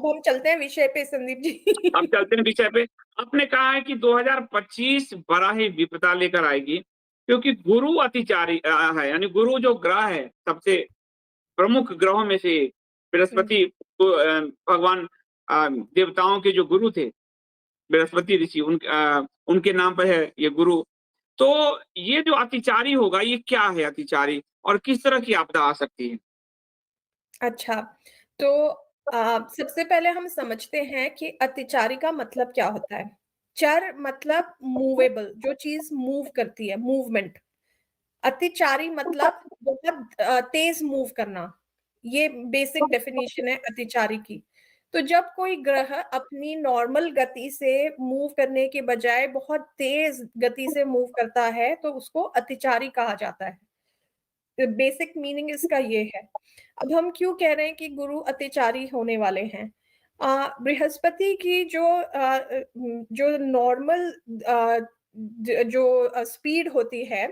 अब हम चलते हैं विषय पे संदीप अब जी। चलते हैं विषय पे। आपने कहा है कि 2025 बड़ा ही विपदा लेकर आएगी, क्योंकि गुरु अतिचारी है, यानी गुरु जो ग्रह है, सबसे प्रमुख ग्रहों में से एक, हुँ, बृहस्पति को भगवान देवताओं के जो गुरु थे, बृहस्पति ऋषि उनके नाम पर है ये गुरु। तो ये जो अतिचारी होगा, ये क्या है अतिचारी और किस तरह की आपदा आ सकती है? अच्छा, तो सबसे पहले हम समझते हैं कि अतिचारी का मतलब क्या होता है। चर मतलब मूवेबल, जो चीज़ मूव करती है, मूवमेंट। अतिचारी मतलब बहुत तेज़ मूव करना। ये बेसिक डेफिनिशन है अतिचारी की। तो जब कोई ग्रह अपनी नॉर्मल गति से मूव करने के बजाय बहुत तेज़ गति से मूव करता है, तो उसको अतिचारी कहा जाता है। बेसिक मीनिंग इसका ये है। अब हम क्यों कह रहे हैं कि गुरु अतिचारी होने वाले हैं? बृहस्पति की जो नॉर्मल स्पीड होती है,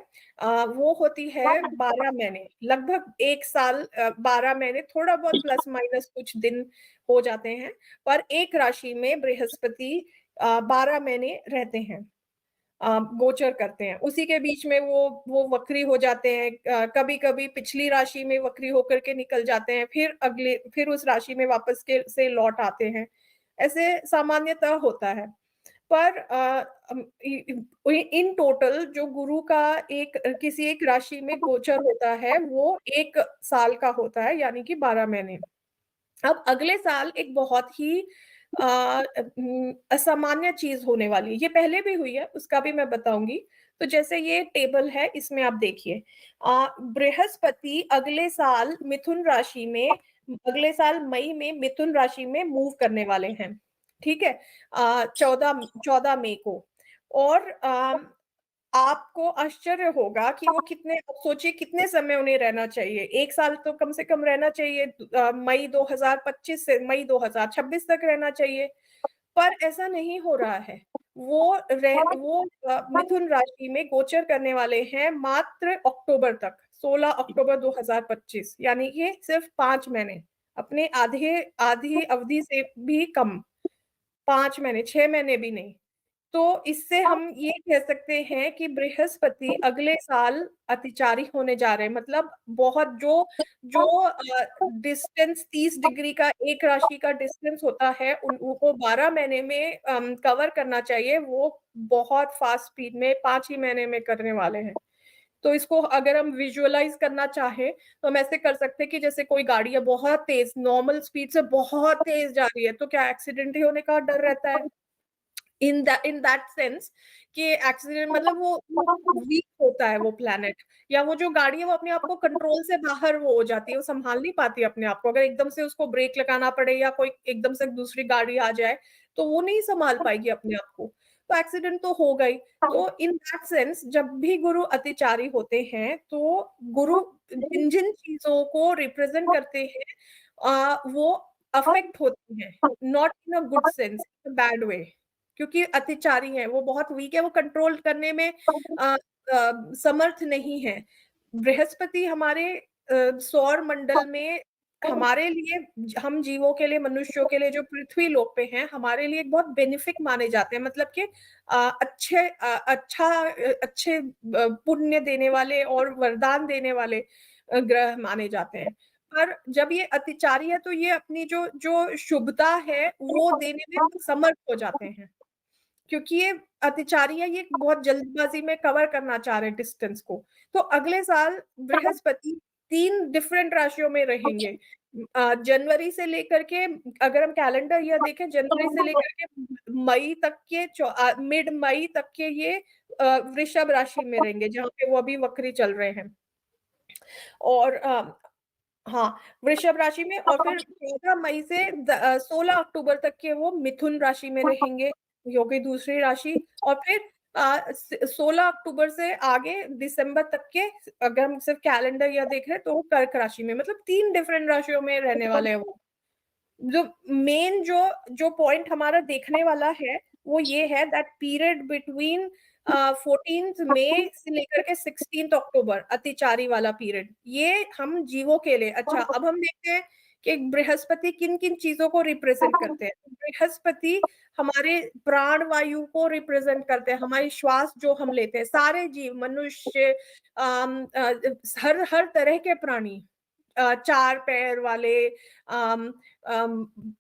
वो होती है 12 महीने, लगभग 1 साल, 12 महीने, थोड़ा बहुत प्लस माइनस कुछ दिन हो जाते हैं, पर एक राशि में बृहस्पति 12 महीने रहते हैं। गोचर करते हैं। उसी के बीच में वो वक्री हो जाते हैं, कभी-कभी पिछली राशि में वक्री होकर के निकल जाते हैं, फिर उस राशि में वापस के से लौट आते हैं। ऐसे सामान्यतः होता है। पर इन टोटल जो गुरु का किसी एक राशि में गोचर होता है, वो 1 साल का होता है, यानी कि 12 महीने। अब अगले साल एक बहुत ही असामान्य चीज़ होने वाली है। ये पहले भी हुई है, उसका भी मैं बताऊँगी। तो जैसे ये टेबल है, इसमें आप देखिए, बृहस्पति अगले साल मई में मिथुन राशि में मूव करने वाले हैं, ठीक है? 14 मई को। और आपको आश्चर्य होगा कि आप सोचिए कितने समय उन्हें रहना चाहिए। 1 साल तो कम से कम रहना चाहिए, मई 2025 से मई 2026 तक रहना चाहिए, पर ऐसा नहीं हो रहा है। वो मिथुन राशि में गोचर करने वाले हैं मात्र अक्टूबर तक, 16 अक्टूबर 2025, यानी कि सिर्फ 5 महीने, अपने आधी अवधि से भी कम, 5 महीने, 6 महीने भी नहीं। तो इससे हम ये कह सकते हैं कि बृहस्पति अगले साल अतिचारी होने जा रहे हैं। मतलब बहुत जो जो डिस्टेंस 30 डिग्री का एक राशि का डिस्टेंस होता है, उनको 12 महीने में कवर करना चाहिए, वो बहुत फास्ट स्पीड में 5 ही महीने में करने वाले हैं। तो इसको अगर हम विजुअलाइज़ करना चाहें, तो हम ऐसे कर सकते हैं कि जैसे कोई गाड़ी है बहुत तेज़, नॉर्मल स्पीड से बहुत तेज़ जा रही है, तो क्या एक्सीडेंट ही होने का डर रहता है? इन दैट सेंस कि एक्सीडेंट मतलब वो वीक होता है वो प्लैनेट, या वो जो गाड़ी है वो अपने आप को कंट्रोल से बाहर वो हो जाती है, वो संभाल नहीं पाती अपने आप को। अगर एकदम से उसको ब्रेक लगाना पड़े या कोई एकदम से दूसरी गाड़ी आ जाए, तो वो नहीं संभाल पाएगी अपने आप को, तो एक्सीडेंट तो होगा ही। तो इन दैट सेंस जब भी गुरु अतिचारी होते हैं, तो गुरु जिन जिन चीजों को रिप्रेजेंट करते हैं, वो अफेक्ट होती हैं, not in a good sense, bad way, क्योंकि अतिचारी है, वो बहुत वीक है, वो कंट्रोल करने में समर्थ नहीं है। बृहस्पति हमारे सौर मंडल में हमारे लिए, हम जीवों के लिए, मनुष्यों के लिए जो पृथ्वी लोक पे हैं, हमारे लिए एक बहुत बेनिफिक माने जाते हैं। मतलब कि अच्छे पुण्य देने वाले और वरदान देने वाले ग्रह माने जाते हैं। पर जब ये अतिचारी है, तो ये अपनी जो जो शुभता है, वो देने में समर्थ हो जाते हैं। क्योंकि ये अतिचारी है, ये बहुत जल्दबाज़ी में कवर करना चाह रहे हैं डिस्टेंस को। तो अगले साल बृहस्पति 3 डिफरेंट राशियों में रहेंगे। जनवरी से लेकर के, अगर हम कैलेंडर ईयर देखें, जनवरी से लेकर के मिड मई तक के ये वृषभ राशि में रहेंगे, जहाँ पे वो अभी वक्री चल रहे हैं। और हाँ, वृषभ राशि में, और फिर 14 मई से 16 अक्टूबर तक के वो मिथुन राशि में रहेंगे, जो कि दूसरी राशि। और फिर 16 अक्टूबर से आगे दिसंबर तक के, अगर हम सिर्फ कैलेंडर या देख रहे हैं, तो वो कर्क राशि में, मतलब 3 डिफरेंट राशियों में रहने वाले हैं वो। जो मेन जो जो पॉइंट हमारा देखने वाला है, वो ये है दैट पीरियड बिटवीन 14th मई से लेकर के 16th अक्टूबर, अतिचारी वाला पीरियड, ये हम जीवों के लिए। अच्छा, अब हम देखते हैं कि बृहस्पति किन किन चीजों को रिप्रेजेंट करते हैं। बृहस्पति हमारे प्राण वायु को रिप्रेजेंट करते हैं, हमारी श्वास जो हम लेते हैं, सारे जीव, मनुष्य, हर हर तरह के प्राणी, चार पैर वाले,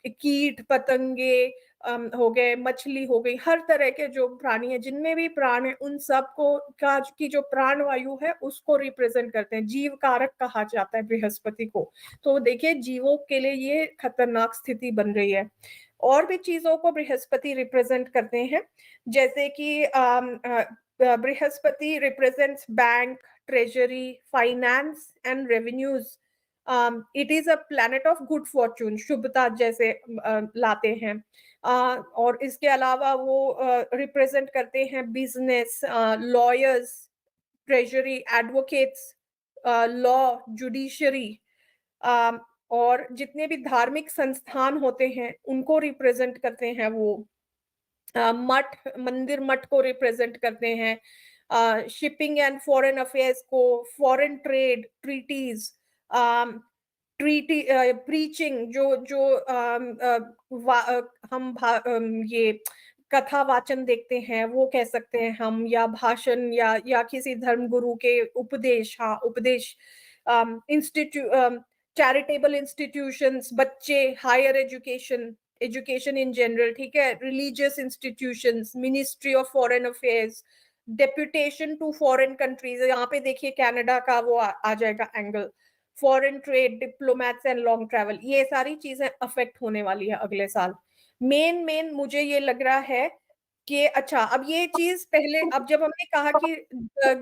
कीट पतंगे हो गए, मछली हो गई, हर तरह के जो प्राणी है, जिनमें भी प्राण है, उन सबको की जो प्राण वायु है उसको रिप्रेजेंट करते हैं। जीव कारक कहा जाता है बृहस्पति को। तो देखिए जीवों के लिए ये खतरनाक स्थिति बन रही है। और भी चीजों को बृहस्पति रिप्रेजेंट करते हैं, जैसे कि Brihaspati represents bank, treasury, finance and revenues. It is a planet of good fortune, शुभता जैसे लाते हैं। और इसके अलावा वो रिप्रेजेंट करते हैं business, lawyers, treasury, advocates, law, judiciary, और जितने भी धार्मिक संस्थान होते हैं उनको रिप्रेजेंट करते हैं वो। मठ, मंदिर मठ को रिप्रेजेंट करते हैं। शिपिंग एंड फॉरेन अफेयर्स को, foreign trade, treaties, treaty, preaching, जो जो हम ये कथा वाचन देखते हैं वो कह सकते हैं हम, या भाषण, या किसी धर्म गुरु के उपदेश, हाँ उपदेश, चैरिटेबल इंस्टीट्यूशंस, बच्चे, higher education, education in general, ठीक है, religious institutions, ministry of foreign affairs, deputation to foreign countries, यहाँ पे देखिए कनाडा का वो आ जाएगा angle, foreign trade, diplomats and long travel, ये सारी चीजें अफेक्ट होने वाली है अगले साल। मेन मुझे ये लग रहा है कि अच्छा, अब ये चीज पहले, अब जब हमने कहा कि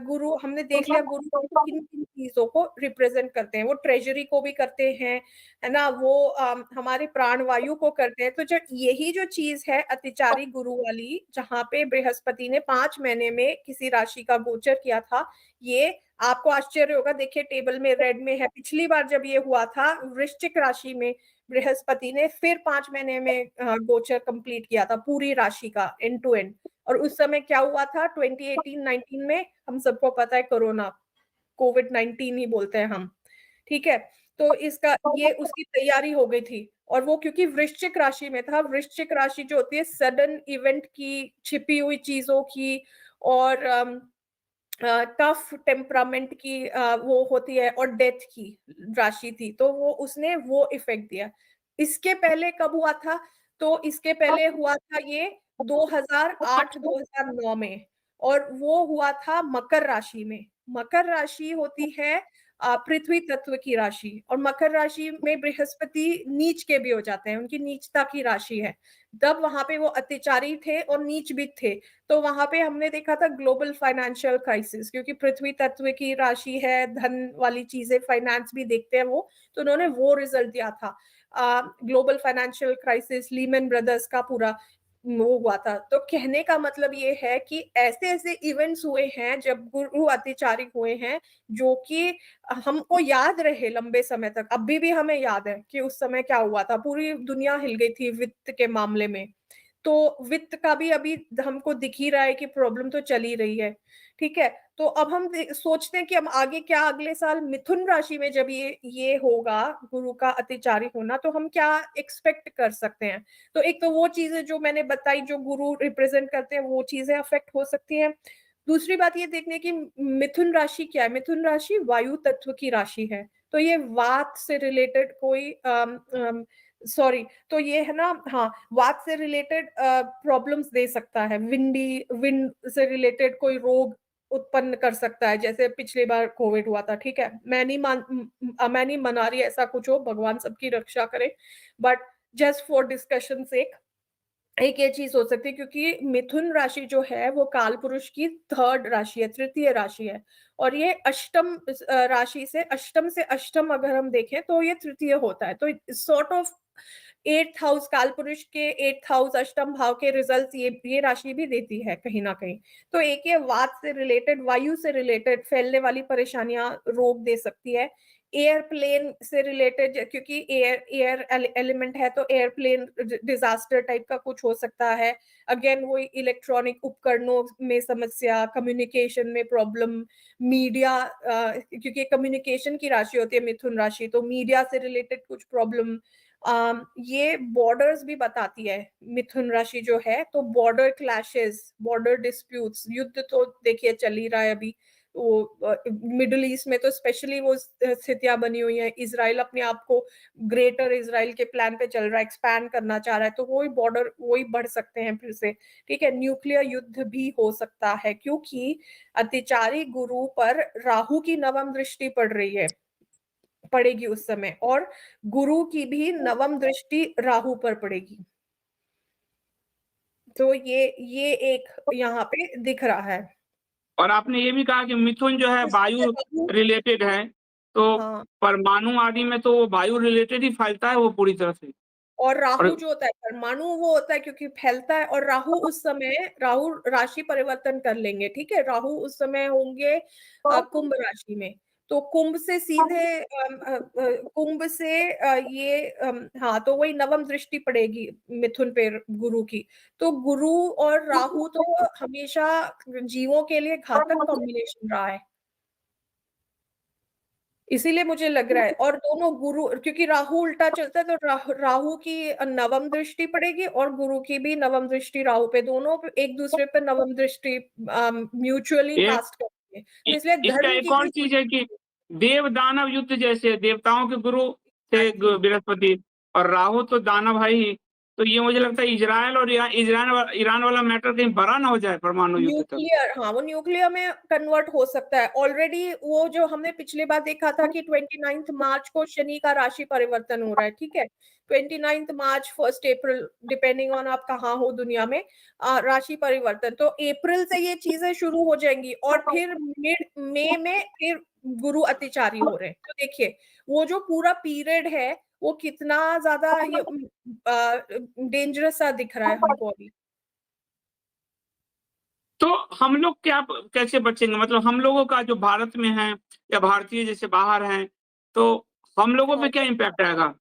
गुरु, हमने देख लिया गुरु किन किन चीजों को रिप्रेजेंट करते हैं, वो ट्रेजरी को भी करते हैं, है ना, वो हमारे प्राण वायु को करते हैं। तो जब यही जो चीज है अतिचारी गुरु वाली, जहां पे बृहस्पति ने 5 महीने में किसी राशि का गोचर किया था, ये आपको आश्चर्य होगा, देखिए टेबल में रेड में है, पिछली बार जब ये हुआ था वृश्चिक राशि में बृहस्पति ने फिर 5 महीने में गोचर कंप्लीट किया था, पूरी राशि का एंड टू एंड। और उस समय क्या हुआ था 2018-19 में, हम सबको पता है, कोरोना, कोविड-19 ही बोलते हैं हम, ठीक है। तो इसका ये उसकी तैयारी हो गई थी, और वो क्योंकि वृश्चिक राशि में था, वृश्चिक राशि जो होती है सडन इवेंट की, छिपी हुई चीजों की, और टफ टेम्परामेंट की वो होती है, और डेथ की राशि थी, तो वो उसने वो इफेक्ट दिया। इसके पहले कब हुआ था? तो इसके पहले हुआ था ये 2008-2009 में, और वो हुआ था मकर राशि में। मकर राशि होती है पृथ्वी तत्व की राशि, और मकर राशि में बृहस्पति नीच के भी हो जाते हैं, उनकी नीचता की राशि है। तब वहां पे वो अत्याचारी थे और नीच भी थे, तो वहां पे हमने देखा था ग्लोबल फाइनेंशियल क्राइसिस, क्योंकि पृथ्वी तत्व की राशि है, धन वाली चीजें, फाइनेंस भी देखते हैं वो, तो उन्होंने वो रिजल्ट दिया था। Global financial crisis, Lehman brothers का पूरा वो हुआ था। तो कहने का मतलब ये है कि ऐसे ऐसे इवेंट्स हुए हैं जब गुरु अतिचारी हुए हैं, जो कि हमको याद रहे लंबे समय तक, अभी भी हमें याद है कि उस समय क्या हुआ था, पूरी दुनिया हिल गई थी वित्त के मामले में। तो वित्त का भी अभी हमको दिख ही रहा है कि प्रॉब्लम तो चल ही रही है, ठीक है। तो अब हम सोचते हैं कि हम आगे क्या, अगले साल मिथुन राशि में जब ये होगा गुरु का अतिचारी होना, तो हम क्या एक्सपेक्ट कर सकते हैं। तो एक तो वो चीजें जो मैंने बताई, जो गुरु रिप्रेजेंट करते हैं, वो चीजें अफेक्ट हो सकती हैं। दूसरी बात ये देखने की, मिथुन राशि क्या है? मिथुन राशि वायु तत्व की राशि है, तो ये वात से रिलेटेड कोई सॉरी, तो ये है ना, हाँ, वात से रिलेटेड प्रॉब्लम्स दे सकता है, विंड से रिलेटेड कोई रोग उत्पन्न कर सकता है, जैसे पिछली बार कोविड हुआ था, ठीक है। मैं नहीं मना रही ऐसा कुछ हो, भगवान सबकी रक्षा करे, बट जस्ट फॉर डिस्कशन सेक एक ये चीज हो सकती है, क्योंकि मिथुन राशि जो है वो काल पुरुष की थर्ड राशि है, तृतीय राशि है, और ये अष्टम राशि से, अष्टम से अष्टम अगर हम देखें तो ये तृतीय होता है। तो सॉर्ट ऑफ 8th हाउस, काल पुरुष के 8th हाउस, अष्टम भाव के रिजल्ट ये राशि भी देती है कहीं ना कहीं। तो एक ये वात से रिलेटेड, वायु से रिलेटेड फैलने वाली परेशानियां, रोग दे सकती है। एयरप्लेन से रिलेटेड, क्योंकि एयर एलिमेंट है तो एयरप्लेन डिजास्टर टाइप का कुछ हो सकता है। अगेन वो इलेक्ट्रॉनिक उपकरणों में समस्या, कम्युनिकेशन में प्रॉब्लम, मीडिया, क्योंकि कम्युनिकेशन की राशि होती है मिथुन राशि, तो मीडिया से रिलेटेड कुछ प्रॉब्लम। ये बॉर्डर्स भी बताती है मिथुन राशि जो है, तो बॉर्डर क्लैशेस, बॉर्डर डिस्प्यूट्स, युद्ध तो देखिए चल ही रहा है अभी। वो मिडिल ईस्ट में तो स्पेशली वो स्थितियां बनी हुई है। इजराइल अपने आप को ग्रेटर इजराइल के प्लान पे चल रहा है, एक्सपैंड करना चाह रहा है, तो वही बॉर्डर वही बढ़ सकते हैं फिर से। ठीक है, न्यूक्लियर युद्ध भी हो सकता है, क्योंकि अतिचारी गुरु पर राहु की नवम दृष्टि पड़ रही है, पड़ेगी उस समय, और गुरु की भी नवम दृष्टि राहु पर पड़ेगी। तो ये एक यहाँ पे दिख रहा है। और आपने ये भी कहा कि मिथुन जो है उसमें वायु राहु, रिलेटेड है, तो हाँ, परमाणु आदि में तो वो वायु रिलेटेड ही फैलता है वो पूरी तरह से। और राहु और जो होता है परमाणु, वो होता है क्योंकि फैलता है। और राहु उस समय, राहु राशि परिवर्तन कर लेंगे, ठीक है, राहु उस समय होंगे कुंभ राशि में। तो कुंभ से सीधे कुंभ से हाँ, तो वही नवम दृष्टि पड़ेगी मिथुन पे गुरु की। तो गुरु और राहु तो हमेशा जीवों के लिए घातक कॉम्बिनेशन रहा है, इसीलिए मुझे लग रहा है। और दोनों गुरु, क्योंकि राहु उल्टा चलता है, तो राहु की नवम दृष्टि पड़ेगी और गुरु की भी नवम दृष्टि राहु पे, दोनों एक दूसरे पे नवम दृष्टि म्यूचुअली एक कास्ट करती है, तो इसलिए इसका धर्म एक की और भी। चीज है कि देव दानव युद्ध, जैसे देवताओं के गुरु थे एग्जैक्टली। बृहस्पति, और राहु तो दानव है ही। तो ये मुझे लगता है इजराइल और ईरान वाला मैटर कहीं बड़ा ना हो जाए परमाणु युद्ध तक। न्यूक्लियर, हाँ, वो न्यूक्लियर में कन्वर्ट हो सकता है। ऑलरेडी वो जो हमने पिछली बार देखा था कि 29 मार्च को शनि का राशि परिवर्तन हो रहा है, ठीक है, 29 मार्च 1 अप्रैल, डिपेंडिंग ऑन आप कहाँ हो दुनिया में, राशि परिवर्तन। तो अप्रैल से ये चीजें शुरू हो जाएंगी, और फिर मिड मई में फिर गुरु अतिचारी हो रहे हैं। तो देखिए वो जो पूरा पीरियड है वो कितना ज्यादा ये डेंजरस सा दिख रहा है हमको अभी। तो हम लोग क्या कैसे बचेंगे? मतलब हम लोगों का जो भारत में है या भारतीय जैसे बाहर हैं, तो हम लोगों हाँ, पे क्या इम्पैक्ट आएगा?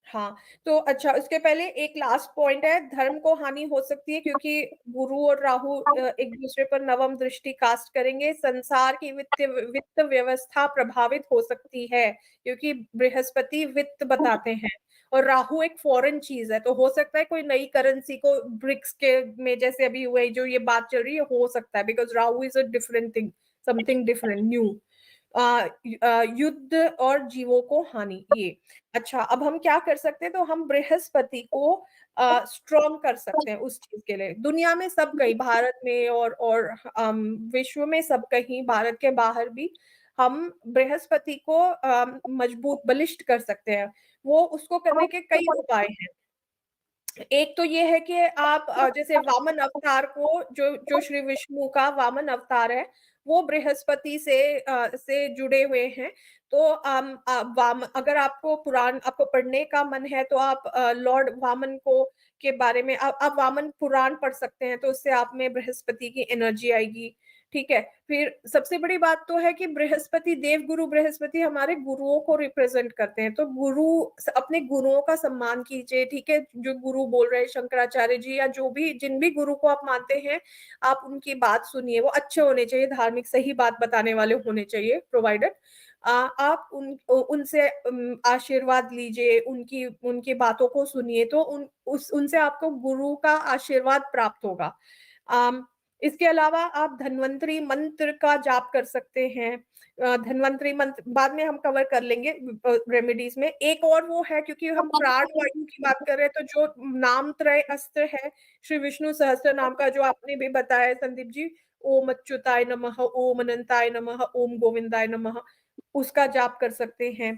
हाँ, तो अच्छा, उसके पहले एक लास्ट पॉइंट है, धर्म को हानि हो सकती है क्योंकि गुरु और राहु एक दूसरे पर नवम दृष्टि कास्ट करेंगे। संसार की वित्त व्यवस्था प्रभावित हो सकती है, क्योंकि बृहस्पति वित्त बताते हैं और राहु एक फॉरेन चीज है, तो हो सकता है कोई नई करेंसी को ब्रिक्स के में, जैसे अभी हुए जो ये बात चल रही है, हो सकता है, because Rahu is a different thing, something different new. युद्ध और जीवों को हानि, ये। अच्छा, अब हम क्या कर सकते हैं, तो हम बृहस्पति को स्ट्रॉन्ग कर सकते हैं उस चीज के लिए। दुनिया में सब कहीं, भारत में और विश्व में सब कहीं, भारत के बाहर भी हम बृहस्पति को मजबूत बलिष्ठ कर सकते हैं। वो उसको करने के कई उपाय हैं। एक तो ये है कि आप जैसे वामन अवतार को, जो जो श्री विष्णु का वामन अवतार है, वो बृहस्पति से जुड़े हुए हैं। तो अगर आपको पुराण आपको पढ़ने का मन है, तो आप लॉर्ड वामन को के बारे में आप वामन पुराण पढ़ सकते हैं, तो उससे आप में बृहस्पति की एनर्जी आएगी। ठीक है, फिर सबसे बड़ी बात तो है कि बृहस्पति, देव गुरु बृहस्पति हमारे गुरुओं को रिप्रेजेंट करते हैं, तो गुरु, अपने गुरुओं का सम्मान कीजिए। ठीक है, जो गुरु बोल रहे हैं, शंकराचार्य जी या जो भी, जिन भी गुरु को आप मानते हैं, आप उनकी बात सुनिए, वो अच्छे होने चाहिए, धार्मिक सही बात बताने वाले होने चाहिए, प्रोवाइडेड आप उनसे आशीर्वाद लीजिए, उनकी उनकी बातों को सुनिए, तो उनसे आपको गुरु का आशीर्वाद प्राप्त होगा। इसके अलावा आप धन्वंतरी मंत्र का जाप कर सकते हैं। धन्वंतरी मंत्र बाद में हम कवर कर लेंगे रेमेडीज में। एक और वो है, क्योंकि हम प्राण वायु की बात कर रहे हैं, तो जो नाम त्रय अस्त्र है श्री विष्णु सहस्त्र नाम का, जो आपने भी बताया संदीप जी, ओम अच्युताय नमः, ओम अनंताय नमः, ओम गोविंदाय नमः, उसका जाप कर सकते हैं।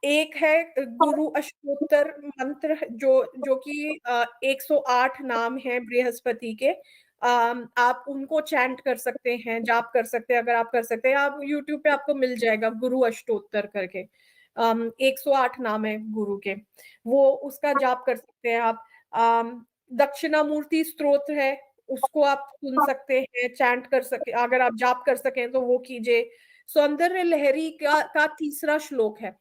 एक है गुरु अष्टोत्तर मंत्र, जो जो कि 108 नाम है बृहस्पति के। आप उनको चैंट कर सकते हैं, जाप कर सकते हैं, अगर आप कर सकते हैं, आप यूट्यूब पे आपको मिल जाएगा गुरु अष्टोत्तर करके। 108 नाम है गुरु के, वो उसका जाप कर सकते हैं आप। दक्षिणामूर्ति स्तोत्र है, उसको आप सुन सकते हैं, चैंट कर सके, अगर आप जाप कर सकें तो वो कीजिए। सौंदर्य लहरी का तीसरा श्लोक है।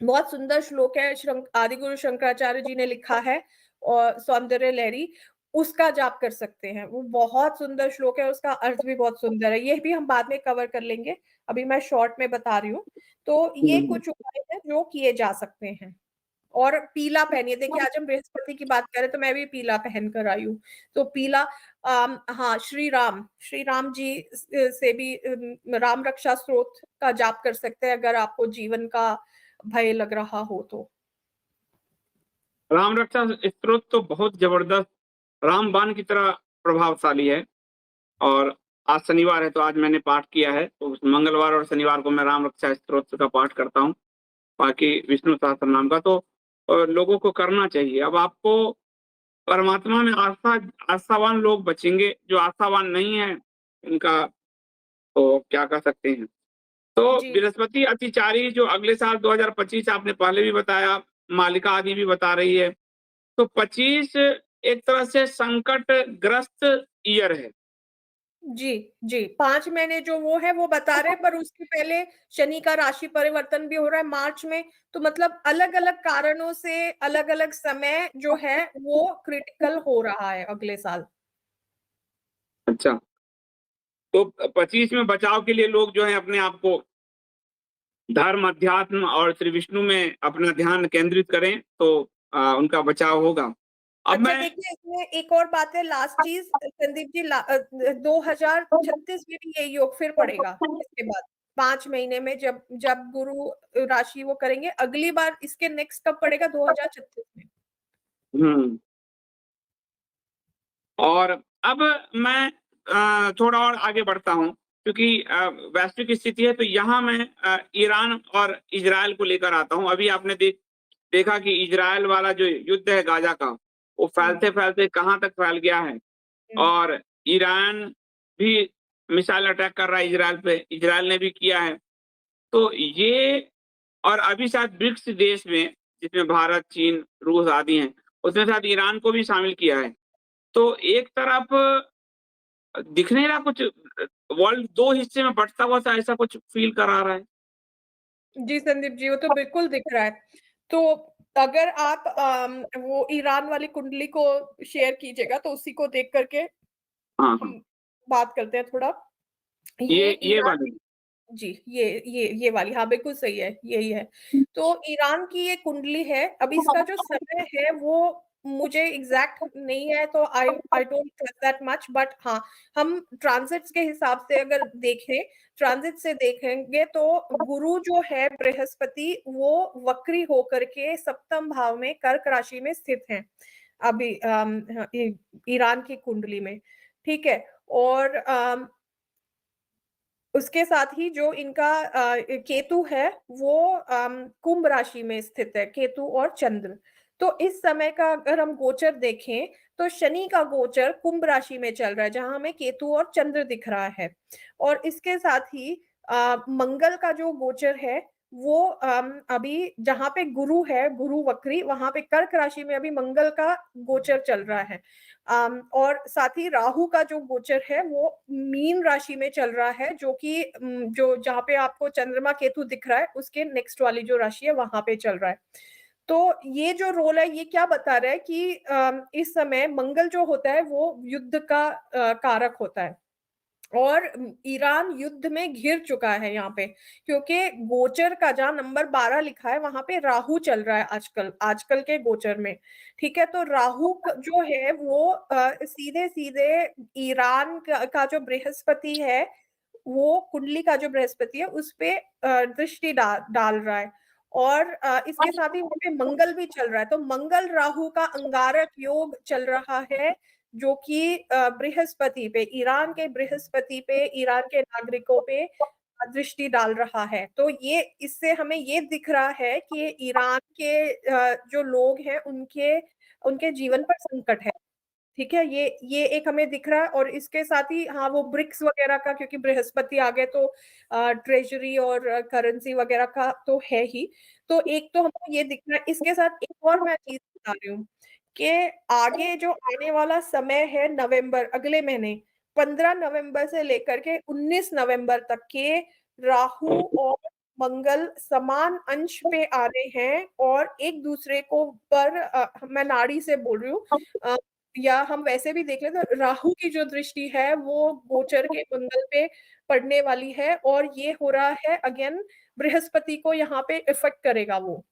बहुत सुंदर श्लोक है, आदिगुरु शंकराचार्य जी ने लिखा है, और सौंदर्य लहरी, उसका जाप कर सकते हैं। वो बहुत सुंदर श्लोक है, उसका अर्थ भी बहुत सुंदर है। ये भी हम बाद में कवर कर लेंगे, अभी मैं शॉर्ट में बता रही हूँ। तो ये कुछ उपाय हैं जो किए जा सकते हैं। और पीला पहनिए, देखिए आज हम बृहस्पति की बात करें तो मैं भी पीला पहन कर आई हूँ। तो पीला, हाँ, श्री राम जी से भी राम रक्षा स्तोत्र का जाप कर सकते हैं अगर आपको जीवन का भय लग रहा हो तो। राम रक्षा स्तोत्र तो बहुत जबरदस्त रामबाण की तरह प्रभावशाली है। और आज शनिवार है तो आज मैंने पाठ किया है, तो मंगलवार और शनिवार को मैं राम रक्षा स्तोत्र का पाठ करता हूँ, बाकी विष्णु सहस्त्र नाम का। तो लोगों को करना चाहिए। अब आपको परमात्मा में आस्थावान लोग बचेंगे, जो आस्थावान नहीं है उनका तो क्या कर सकते हैं। तो जी बृहस्पति अतिचारी जो अगले साल 2025 आपने पहले भी बताया, मालिका आदि भी बता रही है, तो 25 एक तरह से संकट ग्रस्त ईयर है। जी जी, 5 महीने जो वो है वो बता रहे हैं, पर उसके पहले शनि का राशि परिवर्तन भी हो रहा है मार्च में। तो मतलब अलग अलग कारणों से अलग अलग समय जो है वो क्रिटिकल हो रहा है अगले साल। अच्छा, तो 25 में बचाव के लिए लोग जो है अपने आप को धर्म, अध्यात्म और श्री विष्णु में अपना ध्यान केंद्रित करें तो उनका बचाव होगा। अब अच्छा मैं देखिए, इसमें एक और बात है, लास्ट चीज संदीप जी, 2036 में भी ये योग फिर पड़ेगा इसके बाद, 5 महीने में, जब जब गुरु राशि वो करेंगे अगली बार। इसके नेक्स्ट कब पड़ेगा? 2036 में। हुँ। और अब मैं थोड़ा और आगे बढ़ता हूँ, क्योंकि वैश्विक स्थिति है तो यहाँ मैं ईरान और इज़राइल को लेकर आता हूँ। अभी आपने देखा कि इज़राइल वाला जो युद्ध है गाज़ा का, वो हुँ, फैलते-फैलते कहाँ तक फैल गया है। हुँ। और ईरान भी मिसाइल अटैक कर रहा है इज़राइल पे, इज़राइल ने भी किया है। तो ये, और अभी शायद ब्रिक्स देश में, जिसमें भारत, चीन, रूस आदि हैं, उसमें शायद ईरान को भी शामिल किया है। तो एक तरफ दिख नहीं रहा कुछ, वर्ल्ड 2 हिस्से में बँटता हुआ सा ऐसा कुछ फ़ील करा रहा है। जी, संदीप जी, वो तो बिल्कुल दिख रहा है। तो अगर आप वो ईरान वाली कुंडली को शेयर कीजिएगा तो उसी को देख कर के हाँ, हाँ। हम बात करते हैं थोड़ा। ये ये ईरान, वाली। जी, ये वाली, हाँ, बिल्कुल सही है, यही है। तो ईरान की ये कुंडली है, अब इसका जो समय है वो मुझे एग्ज़ैक्ट नहीं है, तो I don't trust that much, but हाँ, हम ट्रांज़िट्स के हिसाब से अगर देखें, ट्रांज़िट से देखेंगे तो गुरु जो है बृहस्पति, वो वक्री होकर के सप्तम भाव में कर्क राशि में स्थित हैं, अभी ईरान की कुंडली में, ठीक है? और उसके साथ ही जो इनका केतु है वो कुंभ राशि में स्थित है, केतु और चंद्र। तो इस समय का अगर हम गोचर देखें तो शनि का गोचर कुंभ राशि में चल रहा है, जहां हमें केतु और चंद्र दिख रहा है। और इसके साथ ही मंगल का जो गोचर है वो अभी जहां पे गुरु है, गुरु वक्री, वहां पे कर्क राशि में अभी मंगल का गोचर चल रहा है। और साथ ही राहु का जो गोचर है वो मीन राशि में चल रहा है, जो कि जो जहाँ पे आपको चंद्रमा केतु दिख रहा है उसके नेक्स्ट वाली जो राशि है वहां पे चल रहा है। तो ये जो रोल है ये क्या बता रहा है कि इस समय मंगल जो होता है वो युद्ध का कारक होता है। और ईरान युद्ध में घिर चुका है यहाँ पे, क्योंकि गोचर का जहाँ नंबर 12 लिखा है वहां पे राहु चल रहा है आजकल, आजकल के गोचर में। ठीक है, तो राहु जो है वो सीधे सीधे ईरान का जो बृहस्पति है, वो कुंडली का जो बृहस्पति है उस पे दृष्टि डाल रहा है। और इसके साथ ही वहां पे मंगल भी चल रहा है, तो मंगल राहु का अंगारक योग चल रहा है, जो कि बृहस्पति पे, ईरान के बृहस्पति पे, ईरान के नागरिकों पे दृष्टि डाल रहा है। तो ये, इससे हमें ये दिख रहा है कि ईरान के जो लोग हैं उनके उनके जीवन पर संकट है। ठीक है, ये एक हमें दिख रहा है। और इसके साथ ही हाँ, वो ब्रिक्स वगैरह का, क्योंकि बृहस्पति आ गए तो ट्रेजरी और करेंसी वगैरह का तो है ही। तो एक तो हमको ये दिख रहा है, इसके साथ एक और मैं चीज बता रही हूँ कि आगे जो आने वाला समय है, नवंबर, अगले महीने 15 नवंबर से लेकर के 19 नवंबर तक के राहु और मंगल समान अंश पे आ रहे हैं और एक दूसरे को मैं नाड़ी से बोल रही हूँ, या हम वैसे भी देख लें तो राहु की जो दृष्टि है वो गोचर के मंगल पे पड़ने वाली है, और ये हो रहा है अगेन बृहस्पति को यहाँ पे इफेक्ट करेगा वो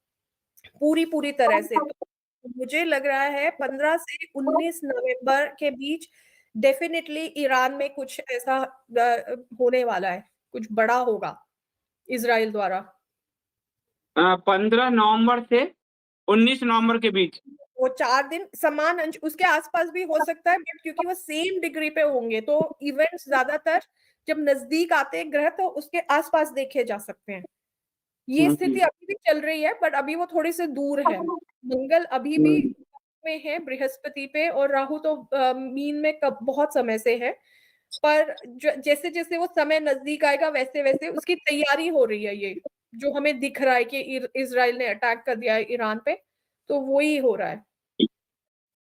पूरी पूरी तरह से। तो मुझे लग रहा है 15 से 19 नवंबर के बीच डेफिनेटली ईरान में कुछ ऐसा होने वाला है, कुछ बड़ा होगा इजराइल द्वारा। 15 नवंबर से 19 नवंबर के बीच वो 4 दिन समान अंश उसके आसपास भी हो सकता है, बट क्योंकि वो सेम डिग्री पे होंगे तो इवेंट्स ज्यादातर जब नजदीक आते हैं ग्रह तो उसके आसपास देखे जा सकते हैं। ये स्थिति अभी भी चल रही है, बट अभी वो थोड़ी से दूर है। मंगल अभी भी में है बृहस्पति पे, और राहु तो मीन में कब बहुत समय से है, पर जैसे जैसे वो समय नजदीक आएगा वैसे वैसे उसकी तैयारी हो रही है। ये जो हमें दिख रहा है कि इजराइल ने अटैक कर दिया है ईरान पे, तो वो ही हो रहा है।